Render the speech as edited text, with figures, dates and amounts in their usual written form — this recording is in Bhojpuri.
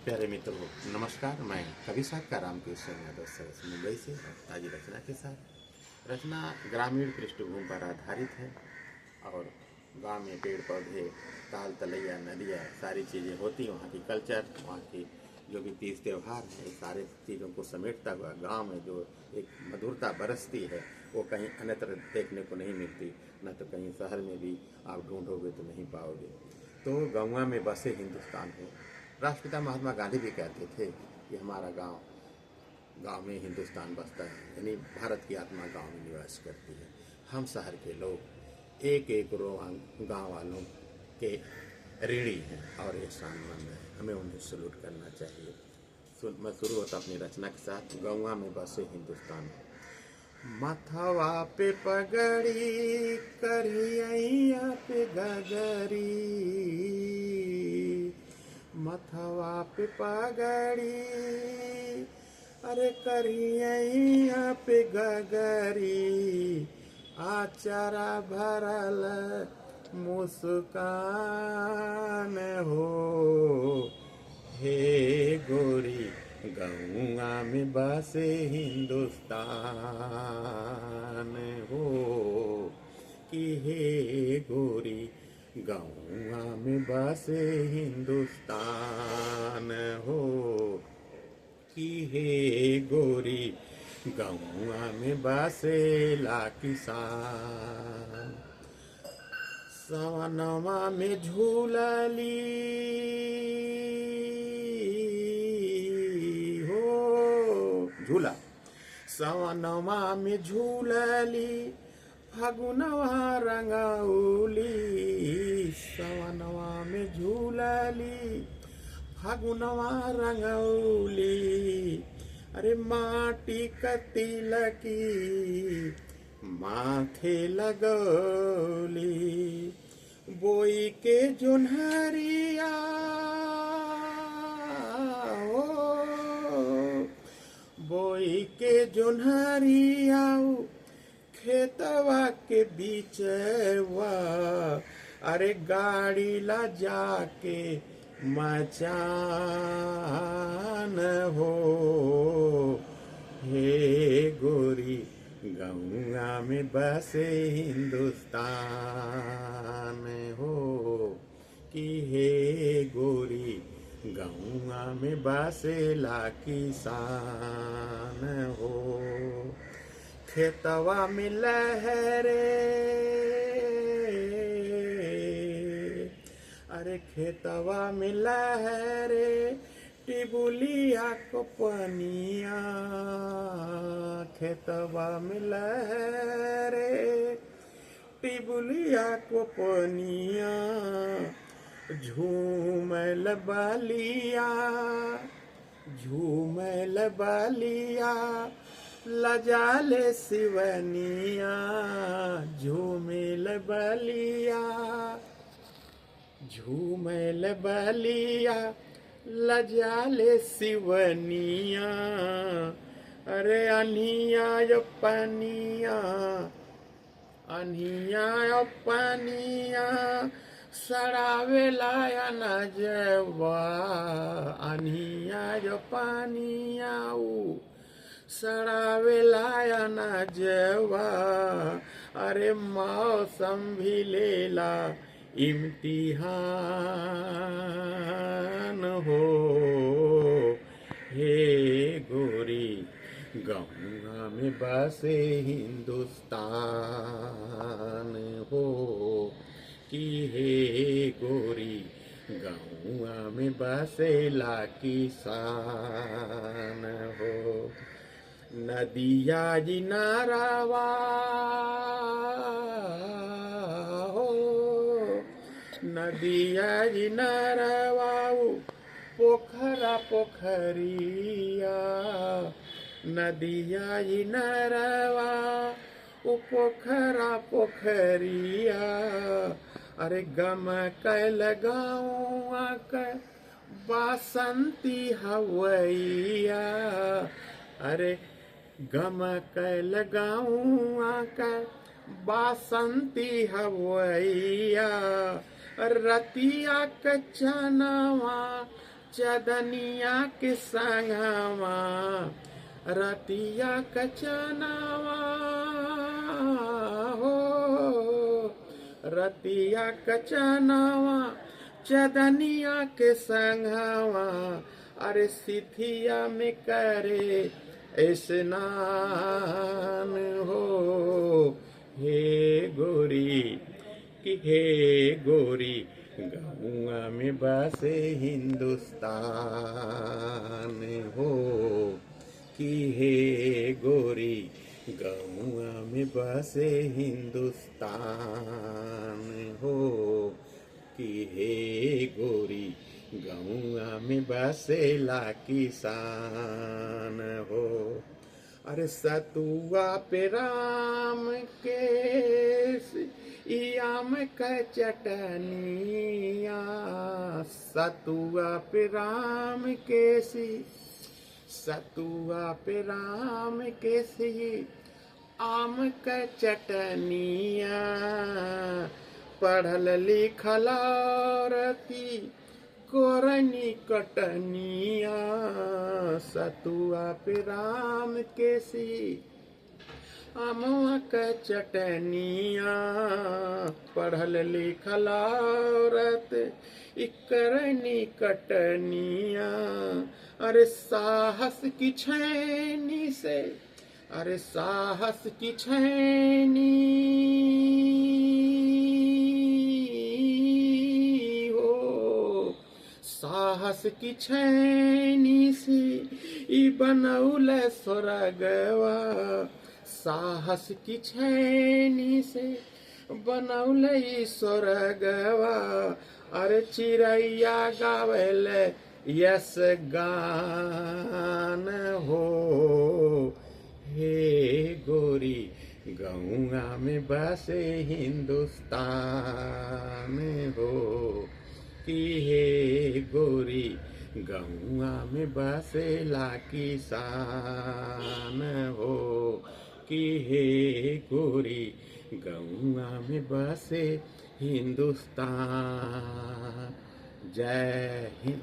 प्यारे मित्रों, नमस्कार। मैं कवि साहब का रामकृष्ण यादव सरस मुंबई से और ताजी रचना के साथ। रचना ग्रामीण पृष्ठभूमि पर आधारित है और गांव में पेड़ पौधे, ताल तलैया, नदियाँ, सारी चीज़ें होती, वहाँ की कल्चर, वहाँ की जो भी तीज त्यौहार है, सारे चीज़ों को समेटता हुआ गांव में जो एक मधुरता बरसती है, वो कहीं अन्यत्र देखने को नहीं मिलती। न तो कहीं शहर में भी आप ढूंढोगे तो नहीं पाओगे। तो गौवा में बसे हिंदुस्तान है। राष्ट्रपिता महात्मा गांधी भी कहते थे कि हमारा गांव, गांव में हिंदुस्तान बसता है, यानी भारत की आत्मा गांव में निवास करती है। हम शहर के लोग एक एक गांव वालों के ऋणी हैं और एहसानमंद हैं। हमें उन्हें सलूट करना चाहिए। मैं शुरू होता अपनी रचना के साथ। गौवा में बसे हिंदुस्तान। मथवा पे पगड़ी, करिया पे गगरी, मथवा पे पगड़ी, अरे करिया पे गगरी, आचारा भरल मुस्कान हो। हे गोरी, गौआ में बसे हिंदुस्तान हो। कि हे गोरी, गौआ में बसे हिंदुस्तान हो। कि हे गोरी, गौआ में बसेला किसान। सवनवा में झूलली हो झूला, सवनवा में झूलली, फगुनवा रंगौली, सवनवा में झूलली, फगुनवा रंगौली, अरे माटी का तिलकी माथे लगौली, बोई के जोन्हरिया हो, बोई के जोन्हरिया, खेतवा के बीचवा, अरे गाड़ी ला जाके मचान हो। हे गोरी, गौआ में बसे हिंदुस्तान हो। कि हे गोरी, गौआ में बसेला किसान हो। खेतवा में लहरे, अरे खेतवा में लहरे, टिबुलिया को पनिया, खेतवा में लहरे, टिबुलिया को पनिया, झूमल बालिया, झूमल बालिया, लजाले सिवनिया, झूमेल बलिया, झूमेल बलिया, लजाले सिवनिया, अरे अनिया यो पनिया, अनिया यो पनिया, सड़ावे लाया न जवा, अनिया यो पनिया, सड़ावे लाया न जवा, अरे मौसम भी लेला इम्तिहान हो। हे गोरी, गौआ में बसे हिंदुस्तान हो। कि हे गोरी, गौआ में बसेला किसान हो। नदिया जिनारावा हो, नदिया जिनारावा, पोखरा पोखरिया, नदिया जिनारावा, पोखरा पोखरिया, अरे गम कैल गाँवा के बासंती हवैया, अरे गम कैल गाँवा के बासंती हवैया, रतिया के चनवा चदनिया के संगवा रतिया कचनावा हो, रतिया कचनावा चदनिया के संगवा, अरे सिथिया में करे स्नान हो। हे गोरी कि हे गोरी गौआ में बसे हिंदुस्तान हो, कि हे गोरी गौआ में बसे हिंदुस्तान हो, कि हे गोरी गौआ में बसेला किसान हो। अरे सतुआ पे राम के आम का चटनिया, सतुआ पे राम के सतुआ पे राम के आम का चटनिया, पढ़ल लिखल औरती कोरनी कटनिया, सतुआ पे राम के आमवा का चटनिया, पढ़ल लिखल औरत करनी कटनिया। अरे साहस की छैनी से, अरे साहस की छैनी हो, साहस की छैनी से ई बनौल स्वर्गवा, साहस की छैनी से बनौल स्वर्गवा। अरे चिड़ैया गावेल यस गान हो, हे गोरी गौआ में बसे हिंदुस्तान हो, कि हे गोरी गौआ में बसेला किसान हो, कि हे गोरी गौआ में बसे हिंदुस्तान। जय हिंद।